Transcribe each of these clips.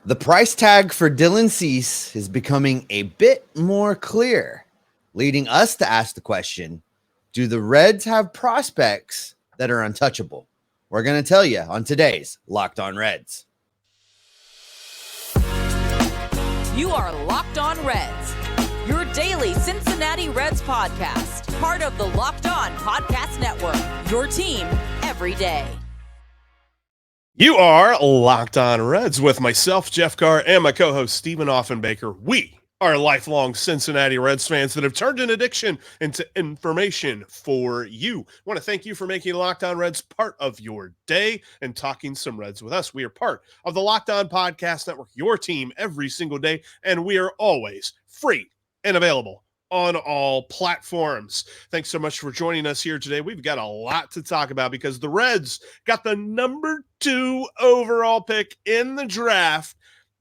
The price tag for Dylan Cease is becoming a bit more clear, leading us to ask the question, do the Reds have prospects that are untouchable? We're going to tell you on today's Locked On Reds. You are Locked On Reds, your daily Cincinnati Reds podcast, part of the Locked On Podcast Network, your team every day. You are Locked On Reds with myself, Jeff Carr, and my co-host, Stephen Offenbaker. We are lifelong Cincinnati Reds fans that have turned an addiction into information for you. I want to thank you for making Locked On Reds part of your day and talking some Reds with us. We are part of the Locked On Podcast Network, your team every single day, and we are always free and available on all platforms. Thanks so much for joining us here today. We've got a lot to talk about because the Reds got the number 2 overall pick in the draft,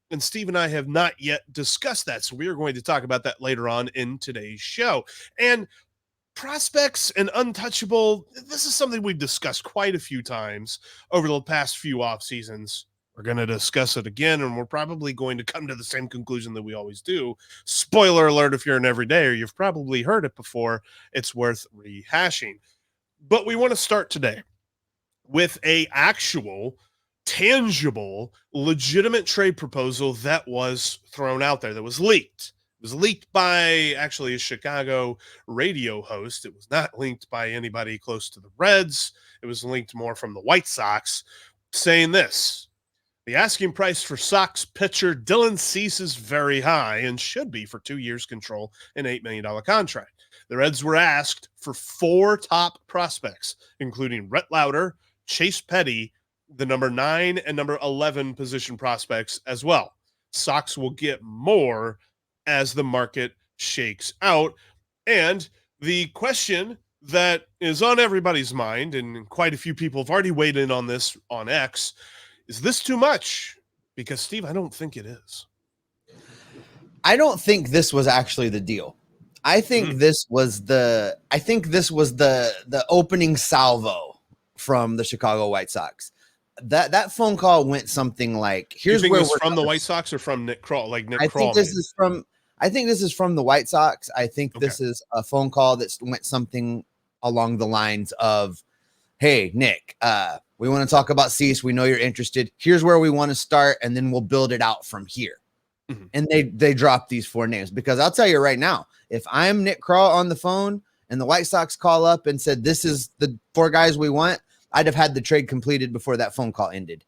and Steve and I have not yet discussed that, so we are going to talk about that later on in today's show. And prospects and untouchable, this is something we've discussed quite a few times over the past few off seasons. We're going to discuss it again, and we're probably going to come to the same conclusion that we always do. Spoiler alert, if you're an everydayer, you've probably heard it before. It's worth rehashing. But we want to start today with a actual, tangible, legitimate trade proposal that was thrown out there, that was leaked. It was leaked by actually a Chicago radio host. It was not linked by anybody close to the Reds. It was linked more from the White Sox, saying this: the asking price for Sox pitcher Dylan Cease is very high and should be for 2 years control an $8 million contract. The Reds were asked for 4 top prospects, including Rhett Lauder, Chase Petty, the number 9 and number 11 position prospects as well. Sox will get more as the market shakes out. And the question that is on everybody's mind, and quite a few people have already weighed in on this on X, is this too much? Because, Steve, I don't think it is. I don't think this was actually the deal. I think this was the opening salvo from the Chicago White Sox. That phone call went something like, "Here's where we're from." The White Sox or from Nick Kroll? Like Nick Kroll. I think this is from the White Sox. I think this is a phone call that went something along the lines of, "Hey, Nick, we want to talk about Cease. We know you're interested. Here's where we want to start, and then we'll build it out from here." Mm-hmm. And they dropped these 4 names because I'll tell you right now, if I'm Nick Kroll on the phone and the White Sox call up and said, "This is the 4 guys we want," I'd have had the trade completed before that phone call ended.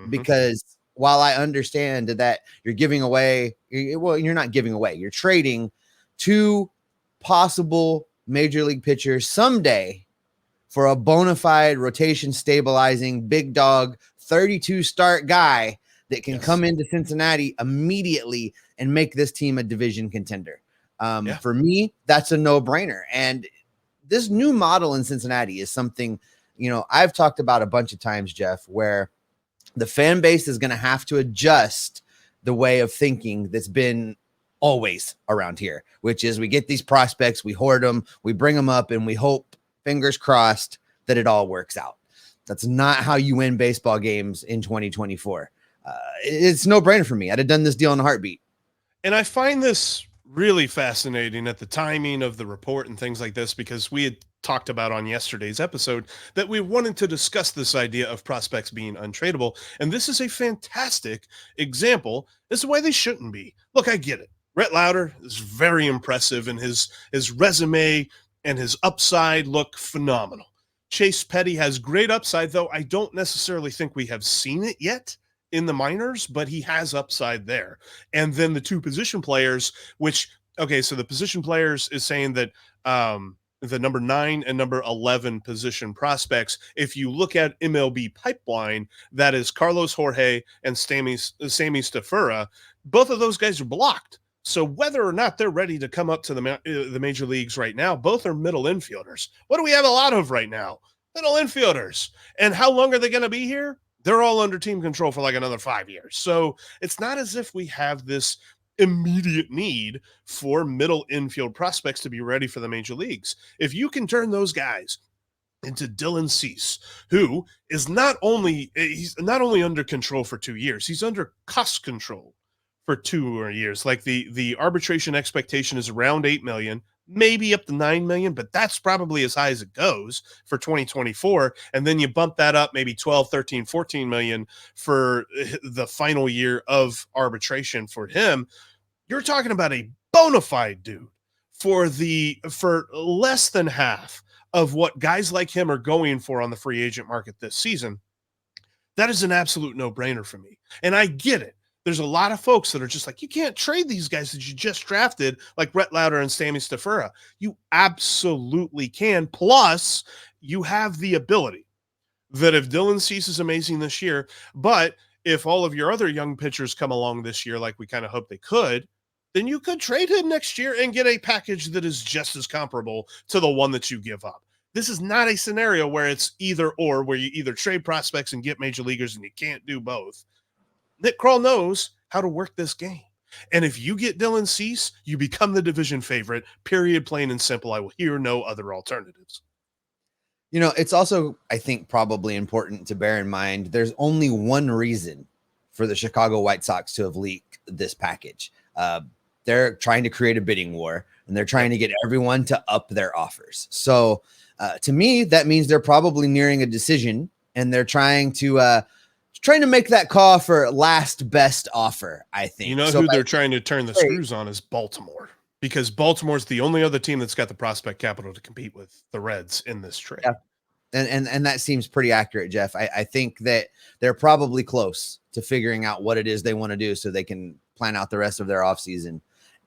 Because while I understand that you're giving away, well, you're not giving away, you're trading 2 possible major league pitchers someday for a bona fide rotation stabilizing big dog 32 start guy that can come into Cincinnati immediately and make this team a division contender. For me, that's a no-brainer. And this new model in Cincinnati is something, I've talked about a bunch of times, Jeff, where the fan base is going to have to adjust the way of thinking that's been always around here, which is we get these prospects, we hoard them, we bring them up, and we hope, fingers crossed, that it all works out. That's not how you win baseball games in 2024. It's no brainer for me. I'd have done this deal in a heartbeat. And I find this really fascinating at the timing of the report and things like this, because we had talked about on yesterday's episode that we wanted to discuss this idea of prospects being untradeable. And this is a fantastic example as to why they shouldn't be. Look, I get it. Rhett Lauder is very impressive, and his resume and his upside look phenomenal. Chase Petty has great upside, though I don't necessarily think we have seen it yet in the minors, but he has upside there. And then the 2 position players, so the position players is saying that the number 9 and number 11 position prospects, if you look at MLB pipeline, that is Carlos Jorge and Sammy Stafura, both of those guys are blocked. So whether or not they're ready to come up to the major leagues right now, both are middle infielders. What do we have a lot of right now? Middle infielders. And how long are they going to be here? They're all under team control for like another 5 years. So it's not as if we have this immediate need for middle infield prospects to be ready for the major leagues. If you can turn those guys into Dylan Cease, who is he's not only under control for 2 years, he's under cost control for 2 more years. Like the arbitration expectation is around 8 million, maybe up to 9 million, but that's probably as high as it goes for 2024. And then you bump that up maybe 12, 13, 14 million for the final year of arbitration for him. You're talking about a bona fide dude for less than half of what guys like him are going for on the free agent market this season. That is an absolute no-brainer for me. And I get it. There's a lot of folks that are just like, you can't trade these guys that you just drafted, like Rhett Lauder and Sammy Stafura. You absolutely can. Plus, you have the ability that if Dylan Cease is amazing this year, but if all of your other young pitchers come along this year like we kind of hope they could, then you could trade him next year and get a package that is just as comparable to the one that you give up. This is not a scenario where it's either or, where you either trade prospects and get major leaguers, and you can't do both. Nick Krall knows how to work this game. And if you get Dylan Cease, you become the division favorite, period, plain and simple. I will hear no other alternatives. You know, it's also, I think, probably important to bear in mind, there's only one reason for the Chicago White Sox to have leaked this package. They're trying to create a bidding war, and they're trying to get everyone to up their offers. So to me, that means they're probably nearing a decision, and they're trying to make that call for last best offer, I think. You know who they're trying to turn the screws on is Baltimore, because Baltimore's the only other team that's got the prospect capital to compete with the Reds in this trade. Yeah. And that seems pretty accurate, Jeff. I think that they're probably close to figuring out what it is they want to do so they can plan out the rest of their offseason.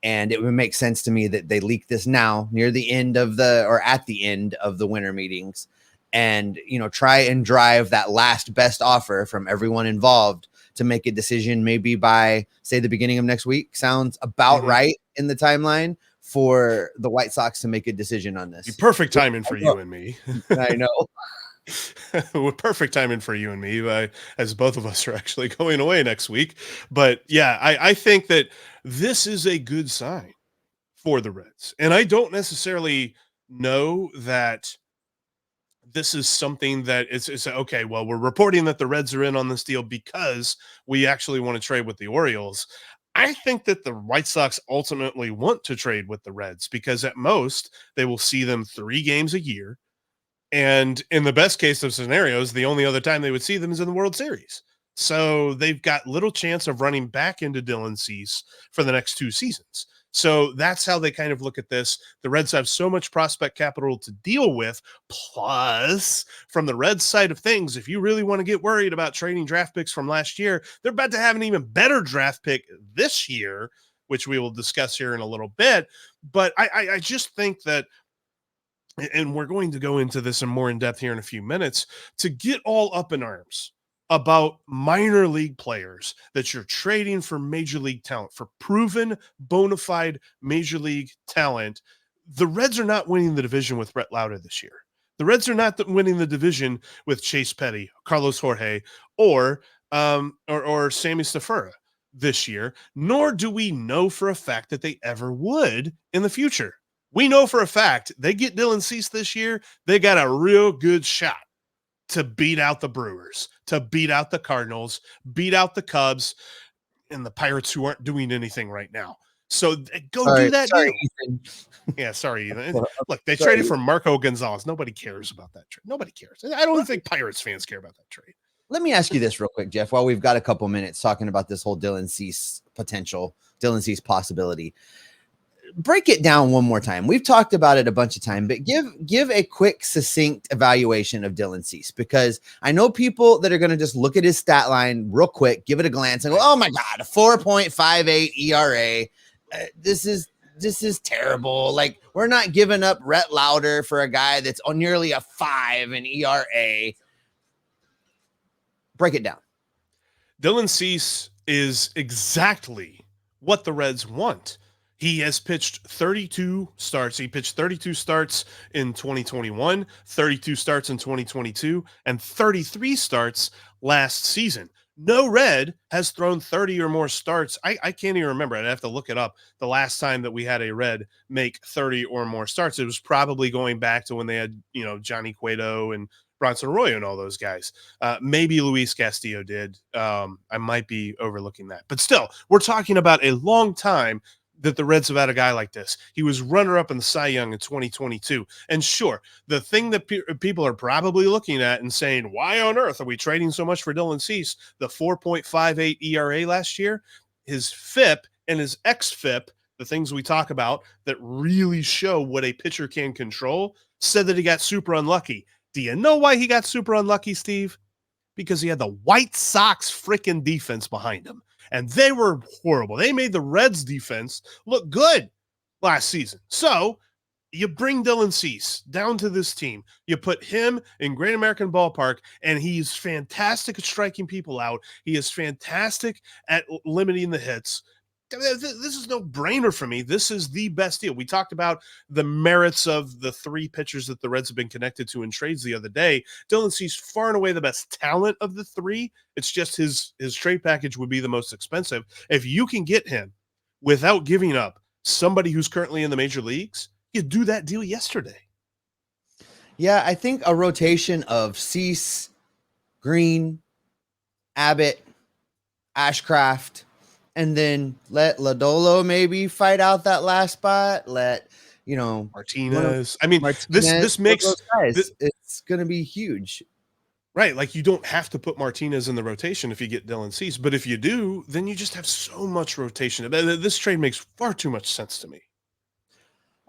And it would make sense to me that they leak this now near the end of at the end of the winter meetings, and, you know, try and drive that last best offer from everyone involved to make a decision maybe by, say, the beginning of next week. Sounds about right in the timeline for the White Sox to make a decision on this. Perfect timing for you and me. I know. Perfect timing for you and me, as both of us are actually going away next week. But yeah, I think that this is a good sign for the Reds. And I don't necessarily know that this is something that it's okay, well, we're reporting that the Reds are in on this deal because we actually want to trade with the Orioles. I think that the White Sox ultimately want to trade with the Reds because at most they will see them 3 games a year. And in the best case of scenarios, the only other time they would see them is in the World Series. So they've got little chance of running back into Dylan Cease for the next 2 seasons. So that's how they kind of look at this. The Reds have so much prospect capital to deal with. Plus, from the Reds side of things, if you really want to get worried about trading draft picks from last year, they're about to have an even better draft pick this year, which we will discuss here in a little bit. But I just think that, and we're going to go into this in more in depth here in a few minutes, to get all up in arms about minor league players that you're trading for major league talent, for proven bona fide major league talent. The Reds are not winning the division with Rhett Lauder this year. The Reds are not winning the division with Chase Petty, Carlos Jorge, or Sammy Stafura this year, nor do we know for a fact that they ever would in the future. We know for a fact they get Dylan Cease this year, they got a real good shot to beat out the Brewers, to beat out the Cardinals, beat out the Cubs, and the Pirates, who aren't doing anything right now. So do that. Ethan. Yeah, sorry. Look, they traded for Marco Gonzalez. Nobody cares about that trade. Nobody cares. I don't think Pirates fans care about that trade. Let me ask you this real quick, Jeff, while we've got a couple minutes talking about this whole Dylan Cease possibility. Break it down one more time. We've talked about it a bunch of times, but give a quick, succinct evaluation of Dylan Cease, because I know people that are going to just look at his stat line real quick, give it a glance, and go, "Oh my God, a 4.58 ERA. This is terrible. Like, we're not giving up Rhett Lauder for a guy that's on nearly a 5 in ERA." Break it down. Dylan Cease is exactly what the Reds want. He has pitched 32 starts. He pitched 32 starts in 2021, 32 starts in 2022, and 33 starts last season. No Red has thrown 30 or more starts. I can't even remember. I'd have to look it up. The last time that we had a Red make 30 or more starts, it was probably going back to when they had, Johnny Cueto and Bronson Arroyo and all those guys. Maybe Luis Castillo did. I might be overlooking that. But still, we're talking about a long time that the Reds have had a guy like this. He was runner-up in the Cy Young in 2022. And sure, the thing that people are probably looking at and saying, why on earth are we trading so much for Dylan Cease? The 4.58 ERA last year, his FIP and his xFIP, the things we talk about that really show what a pitcher can control, said that he got super unlucky. Do you know why he got super unlucky, Steve? Because he had the White Sox freaking defense behind him. And they were horrible. They made the Reds defense look good last season. So you bring Dylan Cease down to this team. You put him in Great American Ballpark, and he's fantastic at striking people out. He is fantastic at limiting the hits. This is no brainer for me. This is the best deal. We talked about the merits of the three pitchers that the Reds have been connected to in trades the other day. Dylan Cease far and away the best talent of the three. It's just his trade package would be the most expensive. If you can get him without giving up somebody who's currently in the major leagues, you do that deal yesterday. Yeah, I think a rotation of Cease, Green, Abbott, Ashcraft, and then let Lodolo maybe fight out that last spot. Let Martinez. This makes it's going to be huge, right? Like, you don't have to put Martinez in the rotation if you get Dylan Cease, but if you do, then you just have so much rotation. This trade makes far too much sense to me.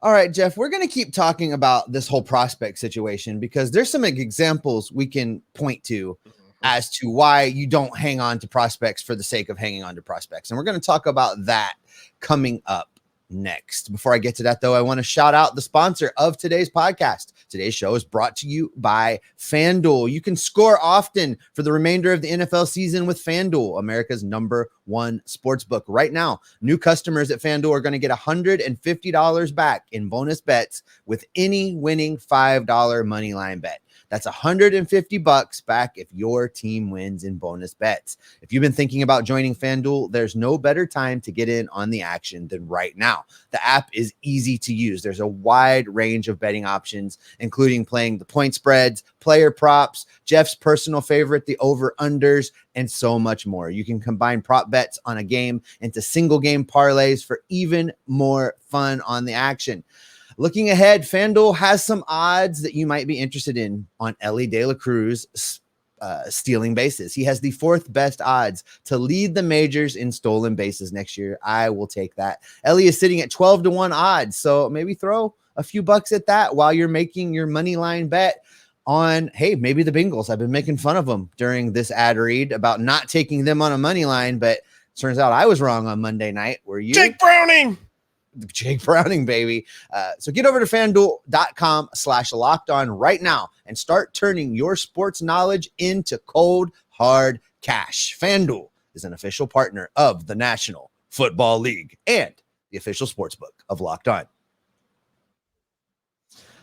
All right, Jeff, we're going to keep talking about this whole prospect situation because there's some examples we can point to as to why you don't hang on to prospects for the sake of hanging on to prospects. And we're going to talk about that coming up next. Before I get to that, though, I want to shout out the sponsor of today's podcast. Today's show is brought to you by FanDuel. You can score often for the remainder of the NFL season with FanDuel, America's number one sportsbook. Right now, new customers at FanDuel are going to get $150 back in bonus bets with any winning $5 money line bet. That's $150 back if your team wins in bonus bets. If you've been thinking about joining FanDuel, there's no better time to get in on the action than right now. The app is easy to use. There's a wide range of betting options, including playing the point spreads, player props, Jeff's personal favorite, the over-unders, and so much more. You can combine prop bets on a game into single game parlays for even more fun on the action. Looking ahead, FanDuel has some odds that you might be interested in on Elly De La Cruz stealing bases. He has the fourth best odds to lead the majors in stolen bases next year. I will take that. Elly is sitting at 12-1 odds, so maybe throw a few bucks at that while you're making your money line bet on, hey, maybe the Bengals. I've been making fun of them during this ad read about not taking them on a money line, but turns out I was wrong on Monday night. Were you? Jake Browning, baby. So get over to FanDuel.com/lockedon right now and start turning your sports knowledge into cold, hard cash. FanDuel is an official partner of the National Football League and the official sportsbook of Locked On.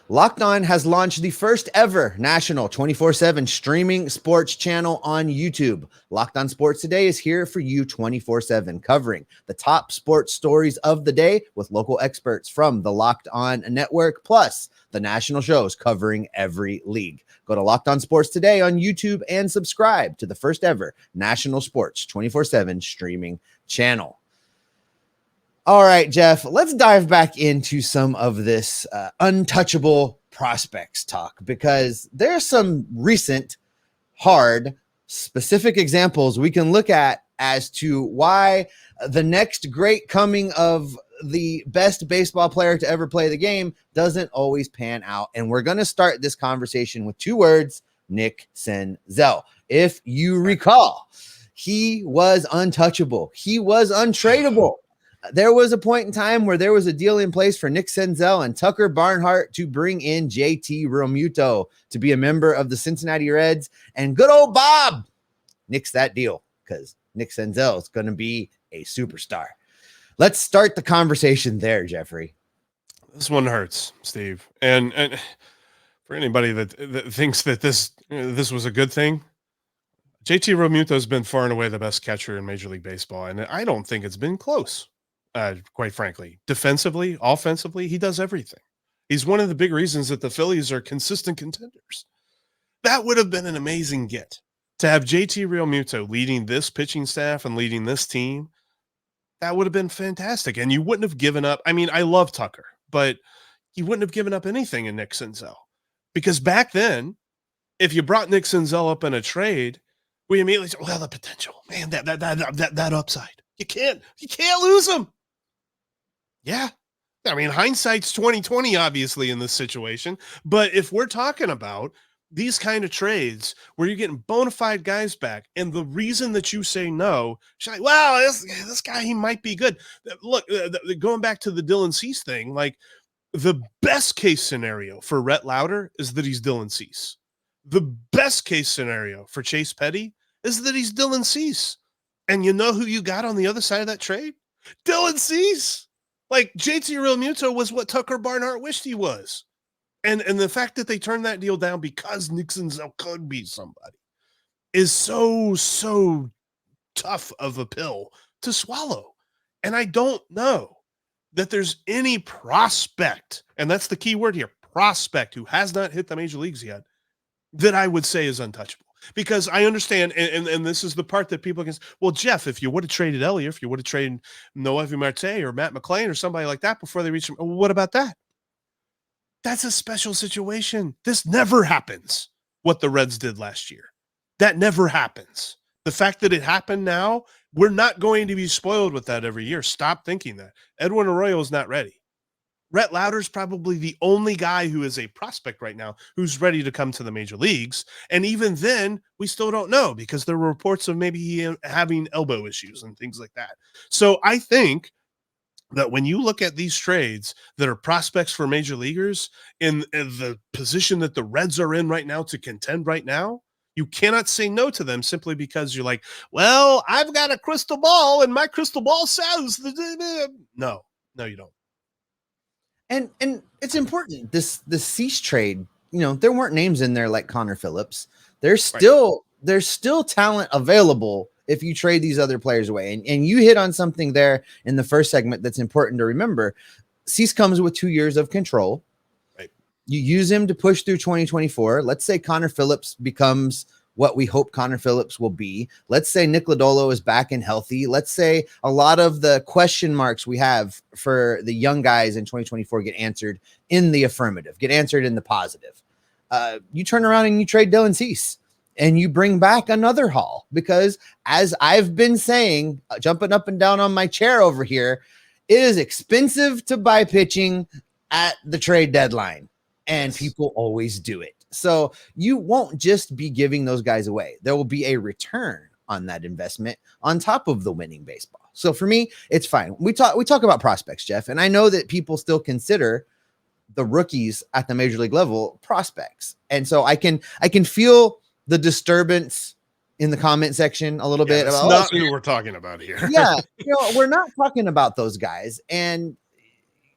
Locked On has launched the first ever national 24/7 streaming sports channel on YouTube. Locked On Sports Today is here for you 24/7, covering the top sports stories of the day with local experts from the Locked On Network, plus the national shows covering every league. Go to Locked On Sports Today on YouTube and subscribe to the first ever national sports 24/7 streaming channel. All right, Jeff, let's dive back into some of this untouchable prospects talk, because there's some recent, hard, specific examples we can look at as to why the next great coming of the best baseball player to ever play the game doesn't always pan out. And we're going to start this conversation with two words: Nick Senzel. If you recall, he was untouchable. He was untradeable. There was a point in time where there was a deal in place for Nick Senzel and Tucker Barnhart to bring in JT Realmuto to be a member of the Cincinnati Reds. And good old Bob nixed that deal because Nick Senzel is going to be a superstar. Let's start the conversation there, Jeffrey. This one hurts, Steve. And for anybody that thinks that this was a good thing, JT Realmuto has been far and away the best catcher in Major League Baseball, and I don't think it's been close, quite frankly. Defensively, offensively, he does everything. He's one of the big reasons that the Phillies are consistent contenders. That would have been an amazing get to have JT Realmuto leading this pitching staff and leading this team. That would have been fantastic, and you wouldn't have given up. I mean, I love Tucker, but you wouldn't have given up anything in Nick Senzel, because back then, if you brought Nick Senzel up in a trade, we immediately said, well, the potential, man, that upside. You can't lose him. Yeah. I mean, hindsight's 2020, obviously, in this situation. But if we're talking about these kind of trades where you're getting bona fide guys back, and the reason that you say no, you're like, wow, this guy, he might be good. Look, going back to the Dylan Cease thing, like, the best case scenario for Rhett Lauder is that he's Dylan Cease. The best case scenario for Chase Petty is that he's Dylan Cease. And you know who you got on the other side of that trade? Dylan Cease. Like, JT Realmuto was what Tucker Barnhart wished he was. And the fact that they turned that deal down because Nick Senzel could be somebody is so tough of a pill to swallow. And I don't know that there's any prospect, and that's the key word here, prospect, who has not hit the major leagues yet, that I would say is untouchable. Because I understand, and this is the part that people can say, well, Jeff, if you would have traded Elliott, if you would have traded Noelvi Marte or Matt McClain or somebody like that before they reach him, what about that? That's a special situation. This never happens, what the Reds did last year. That never happens. The fact that it happened now, we're not going to be spoiled with that every year. Stop thinking that. Edwin Arroyo is not ready. Rhett Lauder's probably the only guy who is a prospect right now who's ready to come to the major leagues. And even then, we still don't know, because there were reports of maybe he having elbow issues and things like that. So I think that when you look at these trades that are prospects for major leaguers in the position that the Reds are in right now to contend right now, you cannot say no to them simply because you're like, well, I've got a crystal ball and my crystal ball says no, you don't. And it's important. This Cease trade, there weren't names in there like Connor Phillips. There's still talent available if you trade these other players away. And you hit on something there in the first segment that's important to remember. Cease comes with 2 years of control. Right. You use him to push through 2024. Let's say Connor Phillips becomes what we hope Connor Phillips will be. Let's say Nick Lodolo is back and healthy. Let's say a lot of the question marks we have for the young guys in 2024 get answered in the affirmative, get answered in the positive. You turn around and you trade Dylan Cease and you bring back another haul, because as I've been saying, jumping up and down on my chair over here, it is expensive to buy pitching at the trade deadline, and people always do it. So you won't just be giving those guys away. There will be a return on that investment on top of the winning baseball. So for me, it's fine. We talk about prospects, Jeff, and I know that people still consider the rookies at the major league level prospects. And so I can feel the disturbance in the comment section a little bit. That's about, not who we're talking about here. Yeah. We're not talking about those guys. And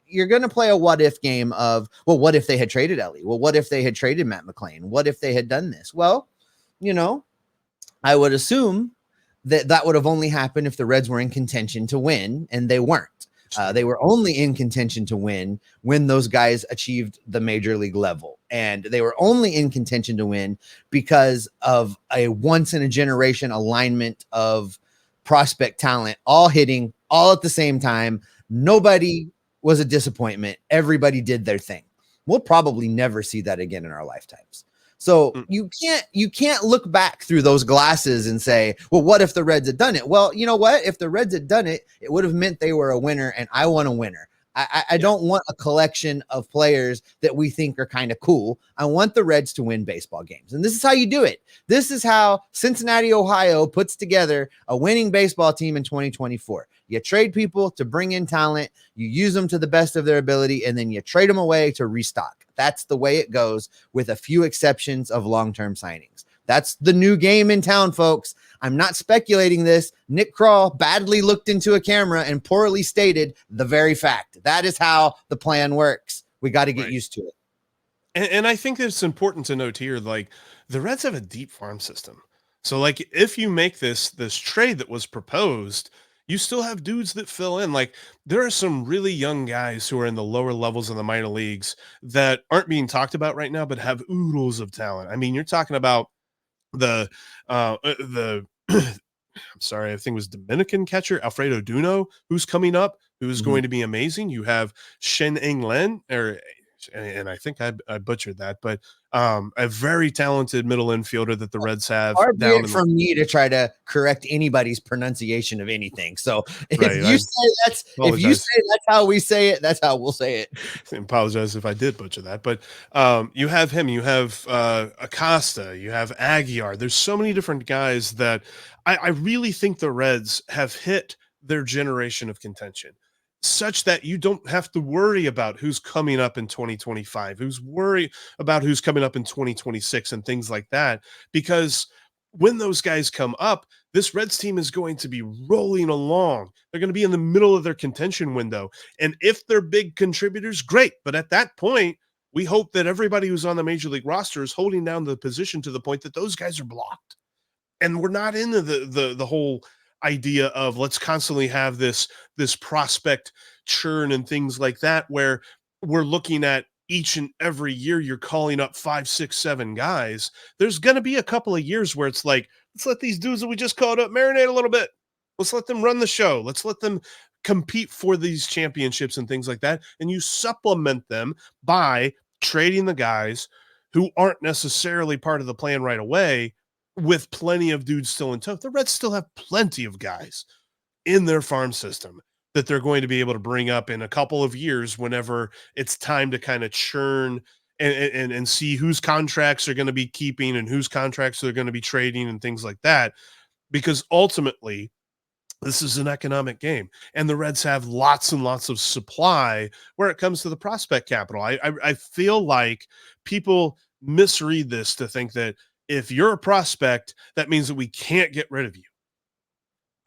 you're going to play a what if game of, well, what if they had traded Ellie? Well, what if they had traded Matt McClain? What if they had done this? Well, I would assume that would have only happened if the Reds were in contention to win, and they weren't. They were only in contention to win when those guys achieved the major league level. And they were only in contention to win because of a once in a generation alignment of prospect talent, all hitting all at the same time. Nobody was a disappointment. Everybody did their thing. We'll probably never see that again in our lifetimes. So you can't look back through those glasses and say, well, what if the Reds had done it? Well, you know what? If the Reds had done it, it would have meant they were a winner, and I want a winner. I don't want a collection of players that we think are kind of cool. I want the Reds to win baseball games. And this is how you do it. This is how Cincinnati, Ohio puts together a winning baseball team in 2024. You trade people to bring in talent, you use them to the best of their ability, and then you trade them away to restock. That's the way it goes, with a few exceptions of long-term signings. That's the new game in town, folks. I'm not speculating this. Nick Krall badly looked into a camera and poorly stated the very fact. That is how the plan works. We got to get used to it. And I think it's important to note here, like, the Reds have a deep farm system. So like if you make this trade that was proposed, you still have dudes that fill in. Like there are some really young guys who are in the lower levels of the minor leagues that aren't being talked about right now, but have oodles of talent. I mean, you're talking about the I'm sorry, I think it was Dominican catcher Alfredo Duno, who's coming up, who's going to be amazing. You have Shen Eng Len, and I think I butchered that, but a very talented middle infielder that the Reds have Far be down it from me to try to correct anybody's pronunciation of anything. So if Right, you say that's how we say it, that's how we'll say it. I apologize if I did butcher that, but you have him, you have Acosta, you have Aguiar. There's so many different guys that I really think the Reds have hit their generation of contention, such that you don't have to worry about who's coming up in 2025, who's worried about who's coming up in 2026 and things like that. Because when those guys come up, this Reds team is going to be rolling along. They're going to be in the middle of their contention window. And if they're big contributors, great. But at that point, we hope that everybody who's on the major league roster is holding down the position to the point that those guys are blocked. And we're not into the whole idea of let's constantly have this prospect churn and things like that, where we're looking at each and every year you're calling up 5, 6, 7 guys. There's going to be a couple of years where it's like, let's let these dudes that we just called up marinate a little bit. Let's let them run the show. Let's let them compete for these championships and things like that. And you supplement them by trading the guys who aren't necessarily part of the plan right away, with plenty of dudes still in tow. The Reds still have plenty of guys in their farm system that they're going to be able to bring up in a couple of years whenever it's time to kind of churn and see whose contracts are going to be keeping and whose contracts they're going to be trading and things like that. Because ultimately, this is an economic game, and the Reds have lots and lots of supply where it comes to the prospect capital. I feel like people misread this to think that if you're a prospect, that means that we can't get rid of you.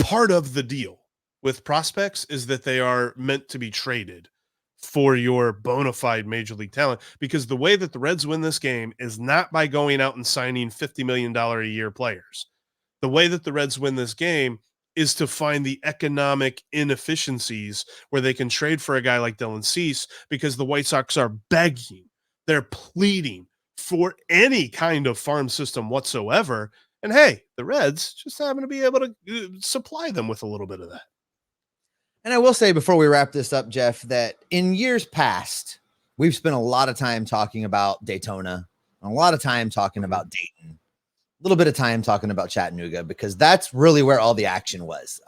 Part of the deal with prospects is that they are meant to be traded for your bona fide major league talent, because the way that the Reds win this game is not by going out and signing $50 million a year players. The way that the Reds win this game is to find the economic inefficiencies where they can trade for a guy like Dylan Cease, because the White Sox are begging, they're pleading for any kind of farm system whatsoever. And hey, the Reds just happen to be able to supply them with a little bit of that. And I will say before we wrap this up, Jeff, that in years past, we've spent a lot of time talking about Daytona, a lot of time talking about Dayton, a little bit of time talking about Chattanooga, because that's really where all the action was.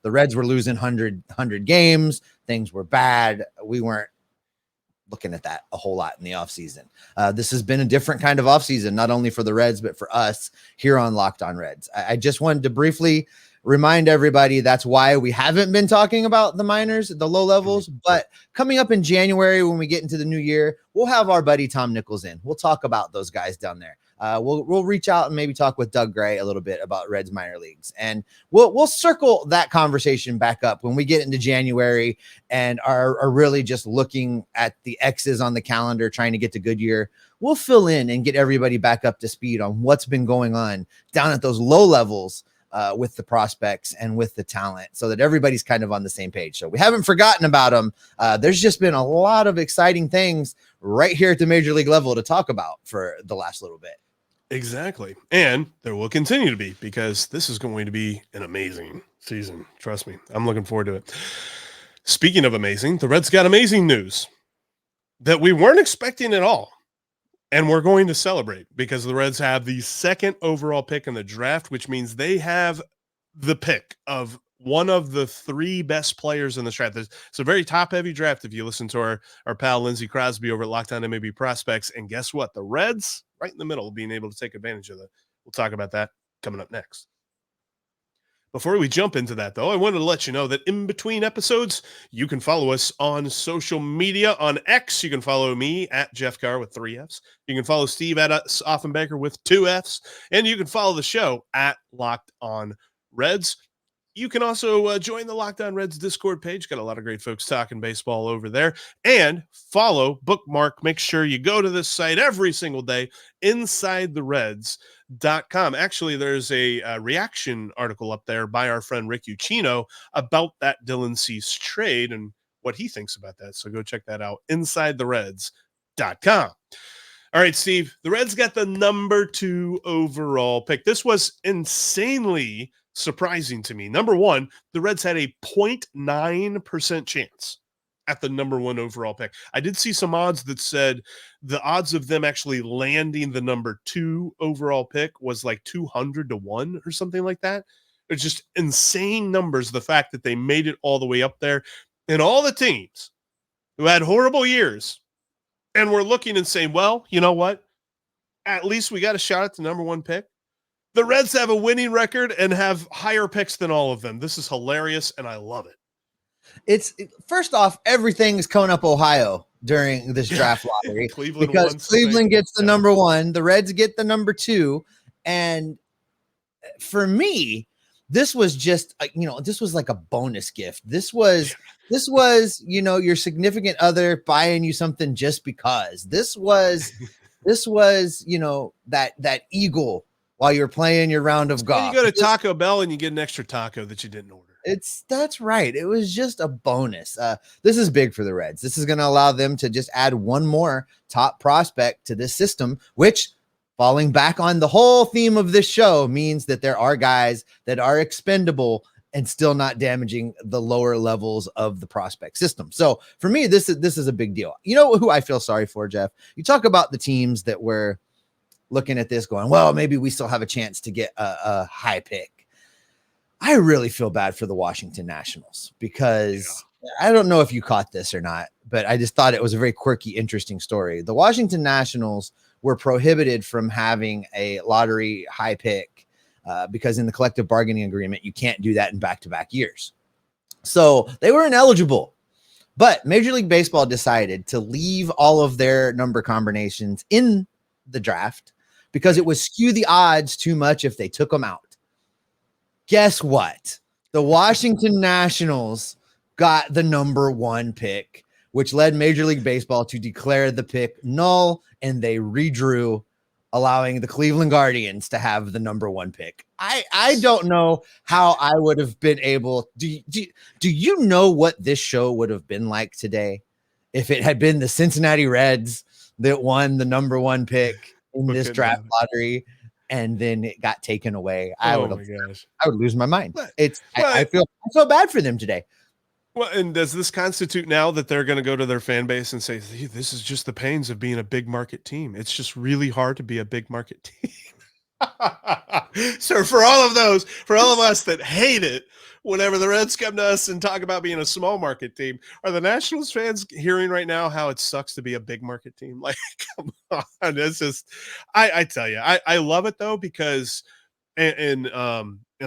The Reds were losing 100 games. Things were bad. We weren't looking at that a whole lot in the offseason. This has been a different kind of offseason, not only for the Reds, but for us here on Locked On Reds. I just wanted to briefly remind everybody that's why we haven't been talking about the minors, the low levels. But coming up in January, when we get into the new year, we'll have our buddy Tom Nichols in. We'll talk about those guys down there. We'll reach out and maybe talk with Doug Gray a little bit about Reds minor leagues, and we'll circle that conversation back up when we get into January and are really just looking at the X's on the calendar, trying to get to Goodyear. We'll fill in and get everybody back up to speed on what's been going on down at those low levels with the prospects and with the talent, so that everybody's kind of on the same page. So we haven't forgotten about them. There's just been a lot of exciting things right here at the major league level to talk about for the last little bit. Exactly. And there will continue to be, because this is going to be an amazing season. Trust me. I'm looking forward to it. Speaking of amazing, the Reds got amazing news that we weren't expecting at all. And we're going to celebrate, because the Reds have the second overall pick in the draft, which means they have the pick of one of the 3 best players in the draft. It's a very top-heavy draft if you listen to our pal Lindsey Crosby over at Locked On MLB Prospects. And guess what? The Reds, right in the middle, being able to take advantage of that. We'll talk about that coming up next. Before we jump into that, though, I wanted to let you know that in between episodes, you can follow us on social media. On X, you can follow me at Jeff Carr with 3 Fs. You can follow Steve at Offenbaker with 2 Fs. And you can follow the show at Locked On Reds. You can also join the Locked On Reds Discord page. Got a lot of great folks talking baseball over there. And follow, bookmark, make sure you go to this site every single day, InsideTheReds.com. Actually, there's a reaction article up there by our friend Rick Uccino about that Dylan Cease trade and what he thinks about that. So go check that out, InsideTheReds.com. All right, Steve, the Reds got the number 2 overall pick. This was insanely surprising to me. Number one, the Reds had a 0.9% chance at the number 1 overall pick. I did see some odds that said the odds of them actually landing the number 2 overall pick was like 200 to 1 or something like that. It's just insane numbers, the fact that they made it all the way up there. And all the teams who had horrible years and we're looking and saying, well, you know what? At least we got a shot at the number 1 pick. The Reds have a winning record and have higher picks than all of them. This is hilarious, and I love it. First off, everything's Coneup, Ohio during this draft lottery because Cleveland gets the number 1, the Reds get the number 2, and for me, this was just this was like a bonus gift. This was your significant other buying you something just because. This was that eagle while you're playing your round of golf. And you go to Taco Bell and you get an extra taco that you didn't order. That's right. It was just a bonus. This is big for the Reds. This is going to allow them to just add one more top prospect to this system, which, falling back on the whole theme of this show, means that there are guys that are expendable and still not damaging the lower levels of the prospect system. So for me, this is a big deal. You know who I feel sorry for, Jeff? You talk about the teams that were looking at this going, well, maybe we still have a chance to get a high pick. I really feel bad for the Washington Nationals because I don't know if you caught this or not, but I just thought it was a very quirky, interesting story. The Washington Nationals were prohibited from having a lottery high pick because in the collective bargaining agreement, you can't do that in back-to-back years. So they were ineligible, but Major League Baseball decided to leave all of their number combinations in the draft because it would skew the odds too much if they took them out. Guess what? The Washington Nationals got the number 1 pick, which led Major League Baseball to declare the pick null, and they redrew, allowing the Cleveland Guardians to have the number 1 pick. I don't know how I would have been able. Do you know what this show would have been like today if it had been the Cincinnati Reds that won the number 1 pick in this draft lottery and then it got taken away? I would lose my mind. I feel bad for them today. Well, and does this constitute now that they're going to go to their fan base and say, this is just the pains of being a big market team? It's just really hard to be a big market team. So for all of us that hate it, whenever the Reds come to us and talk about being a small market team, are the Nationals fans hearing right now how it sucks to be a big market team? Like, come on. It's just, I tell you, I love it though, because, and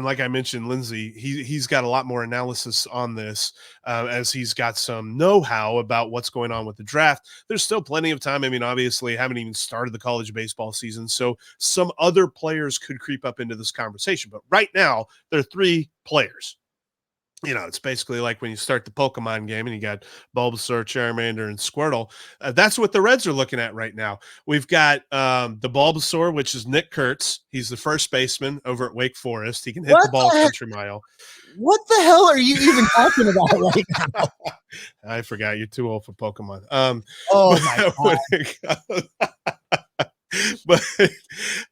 like I mentioned, Lindsay, he's got a lot more analysis on this as he's got some know-how about what's going on with the draft. There's still plenty of time. I mean, obviously, haven't even started the college baseball season, so some other players could creep up into this conversation. But right now, there are 3 players. You know, it's basically like when you start the Pokemon game and you got Bulbasaur, Charmander, and Squirtle. That's what the Reds are looking at right now. We've got the Bulbasaur, which is Nick Kurtz. He's the first baseman over at Wake Forest. He can hit the ball country mile. What the hell are you even talking about right now? I forgot. You're too old for Pokemon.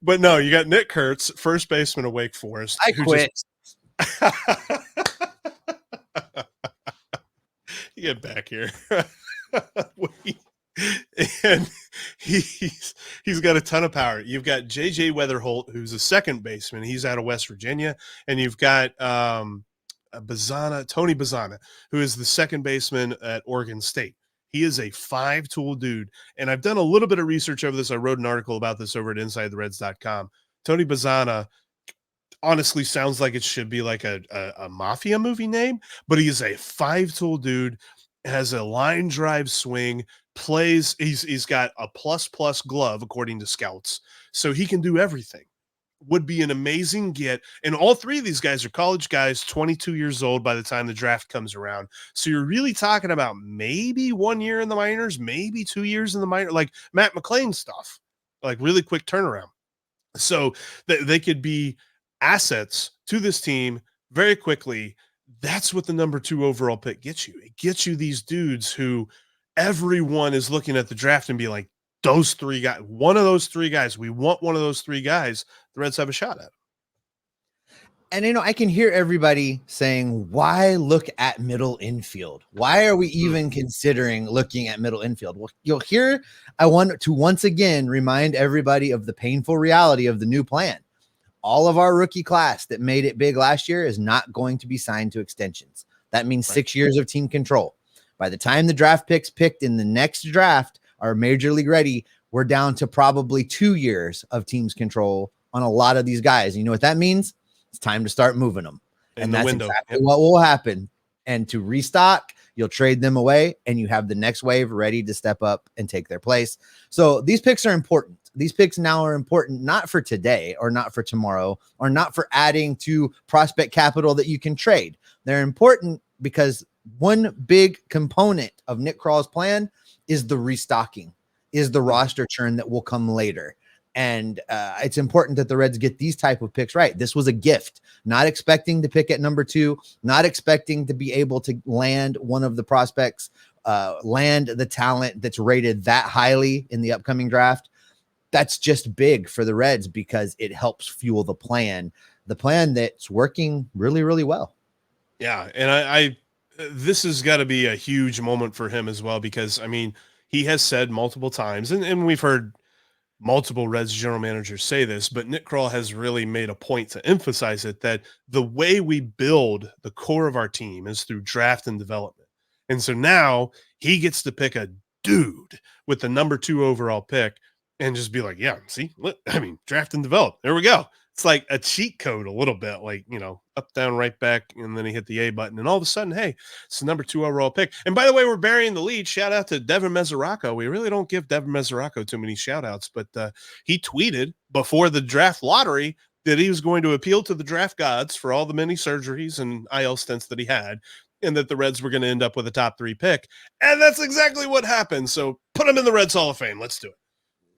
But no, you got Nick Kurtz, first baseman of Wake Forest. I quit. Get back here. And he's got a ton of power. You've got JJ Weatherholt, who's a second baseman. He's out of West Virginia. And you've got Tony Bazzana, who is the second baseman at Oregon State. He is a 5-tool dude. And I've done a little bit of research over this. I wrote an article about this over at InsideTheReds.com. Tony Bazzana honestly sounds like it should be like a mafia movie name, but he is a 5-tool dude, has a line drive swing, plays. He's got a ++ glove according to scouts, so he can do everything. would be an amazing get. And all three of these guys are college guys, 22 years old by the time the draft comes around. So you're really talking about maybe 1 year in the minors, maybe 2 years in the minor, like Matt McClain stuff, like really quick turnaround. So they could be assets to this team very quickly. That's what the number 2 overall pick gets you. It gets you these dudes who everyone is looking at the draft and be like, those 3 guys, one of those 3 guys, we want one of those 3 guys. The Reds have a shot at. And, I can hear everybody saying, why look at middle infield? Why are we even considering looking at middle infield? Well, you'll hear, I want to once again remind everybody of the painful reality of the new plan. All of our rookie class that made it big last year is not going to be signed to extensions. That means 6 years of team control. By the time the draft picks picked in the next draft are major league ready, we're down to probably 2 years of teams control on a lot of these guys. And you know what that means? It's time to start moving them. And that's exactly what will happen. And to restock, you'll trade them away and you have the next wave ready to step up and take their place. So these picks are important. These picks now are important, not for today or not for tomorrow or not for adding to prospect capital that you can trade. They're important because one big component of Nick Kral's plan is the restocking, is the roster churn that will come later. And it's important that the Reds get these type of picks right. This was a gift, not expecting to pick at number 2, not expecting to be able to land one of the prospects, land the talent that's rated that highly in the upcoming draft. That's just big for the Reds because it helps fuel the plan that's working really, really well. Yeah. And I this has got to be a huge moment for him as well, because I mean, he has said multiple times, and we've heard multiple Reds general managers say this, but Nick Krall has really made a point to emphasize it, that the way we build the core of our team is through draft and development. And so now he gets to pick a dude with the number 2 overall pick and just be like, yeah, see, look, I mean, draft and develop. There we go. It's like a cheat code a little bit, like, up, down, right, back, and then he hit the A button, and all of a sudden, hey, it's the number 2 overall pick. And by the way, we're burying the lead. Shout out to Devin Mesoraco. We really don't give Devin Mesoraco too many shout outs, but he tweeted before the draft lottery that he was going to appeal to the draft gods for all the many surgeries and IL stints that he had, and that the Reds were going to end up with a top 3 pick. And that's exactly what happened. So put him in the Reds Hall of Fame. Let's do it.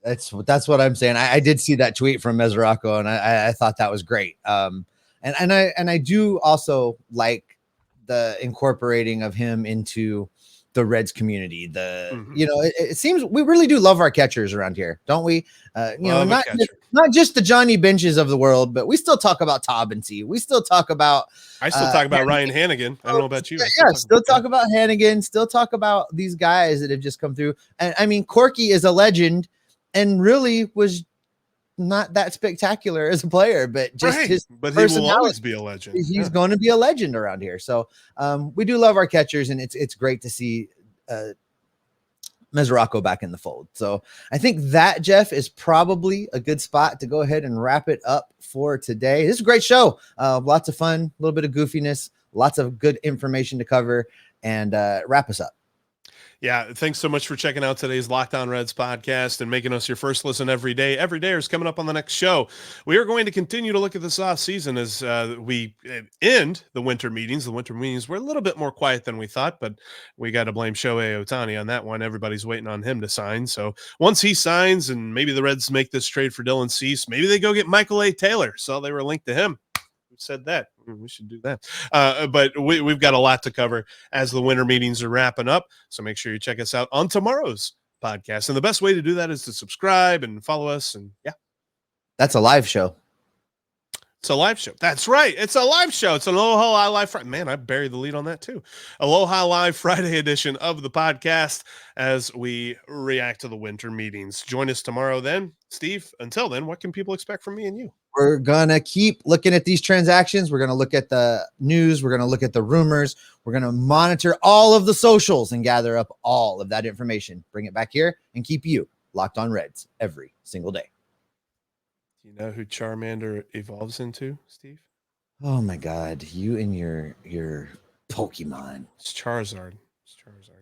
That's what I'm saying. I did see that tweet from Mesoraco, and I thought that was great. And I do also like the incorporating of him into the Reds community. It seems we really do love our catchers around here, don't we? Not just the Johnny Benches of the world, but we still talk about Taubensee. We still talk about. I still talk about Ryan Hannigan. I don't know about you. Still talk about Hannigan. Still talk about these guys that have just come through. And I mean, Corky is a legend. And really was not that spectacular as a player, but just his personality. He will always be a legend. He's going to be a legend around here. So we do love our catchers, and it's great to see Mesoraco back in the fold. So I think that, Jeff, is probably a good spot to go ahead and wrap it up for today. This is a great show. Lots of fun, a little bit of goofiness, lots of good information to cover, and wrap us up. Yeah, thanks so much for checking out today's Locked On Reds podcast and making us your first listen every day. Every day is coming up on the next show. We are going to continue to look at this off season as we end the winter meetings. The winter meetings were a little bit more quiet than we thought, but we got to blame Shohei Ohtani on that one. Everybody's waiting on him to sign. So once he signs, and maybe the Reds make this trade for Dylan Cease, maybe they go get Michael A. Taylor. So they were linked to him. Said that we should do that, but we've got a lot to cover as the winter meetings are wrapping up, so make sure you check us out on tomorrow's podcast. And the best way to do that is to subscribe and follow us. And that's a live show. It's a live show. That's right. It's a live show. It's an Aloha Live Friday. Man, I buried the lead on that too. Aloha Live Friday edition of the podcast as we react to the winter meetings. Join us tomorrow then. Steve, until then, what can people expect from me and you? We're going to keep looking at these transactions. We're going to look at the news. We're going to look at the rumors. We're going to monitor all of the socials and gather up all of that information. Bring it back here and keep you locked on Reds every single day. Do you know who Charmander evolves into, Steve? Oh my God. You and your Pokemon. It's Charizard. It's Charizard.